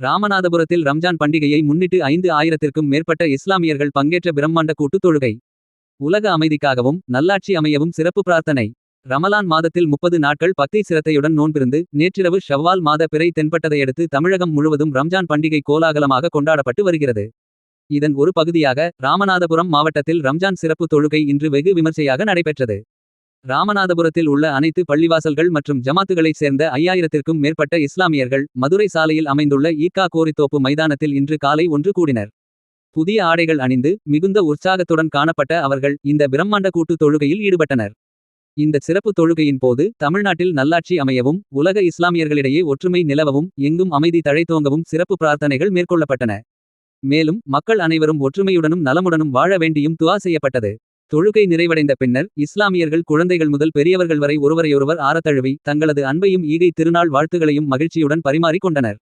ராமநாதபுரத்தில் ரம்ஜான் பண்டிகையை முன்னிட்டு 5,000த்திற்கும் மேற்பட்ட இஸ்லாமியர்கள் பங்கேற்ற பிரம்மாண்ட கூட்டுத் தொழுகை. உலக அமைதிக்காகவும் நல்லாட்சி அமையவும் சிறப்பு பிரார்த்தனை. ரமலான் மாதத்தில் 30 நாட்கள் பக்தி சிரத்தையுடன் நோன்பிருந்து நேற்றிரவு ஷவ்வால் மாத பிறை தென்பட்டதையடுத்து தமிழகம் முழுவதும் ரம்ஜான் பண்டிகை கோலாகலமாக கொண்டாடப்பட்டு வருகிறது. இதன் ஒரு பகுதியாக ராமநாதபுரம் மாவட்டத்தில் ரம்ஜான் சிறப்பு தொழுகை இன்று வெகு விமர்சையாக நடைபெற்றது. ராமநாதபுரத்தில் உள்ள அனைத்து பள்ளிவாசல்கள் மற்றும் ஜமாத்துகளைச் சேர்ந்த 5000த்திற்கும் மேற்பட்ட இஸ்லாமியர்கள் மதுரை சாலையில் அமைந்துள்ள ஈக்கா கோரித்தோப்பு மைதானத்தில் இன்று காலை ஒன்று கூடினர். புதிய ஆடைகள் அணிந்து மிகுந்த உற்சாகத்துடன் காணப்பட்ட அவர்கள் இந்த பிரம்மாண்ட கூட்டு தொழுகையில் ஈடுபட்டனர். இந்த சிறப்பு தொழுகையின் போது தமிழ்நாட்டில் நல்லாட்சி அமையவும் உலக இஸ்லாமியர்களிடையே ஒற்றுமை நிலவவும் எங்கும் அமைதி தழைத்தோங்கவும் சிறப்பு பிரார்த்தனைகள் மேற்கொள்ளப்பட்டன. மேலும் மக்கள் அனைவரும் ஒற்றுமையுடனும் நலமுடனும் வாழ வேண்டியும் துஆ செய்யப்பட்டது. தொழுகை நிறைவடைந்த பின்னர் இஸ்லாமியர்கள் குழந்தைகள் முதல் பெரியவர்கள் வரை ஒருவரையொருவர் ஆரத்தழுவி தங்களது அன்பையும் ஈகை திருநாள் வாழ்த்துகளையும் மகிழ்ச்சியுடன் பரிமாறிக் கொண்டனர்.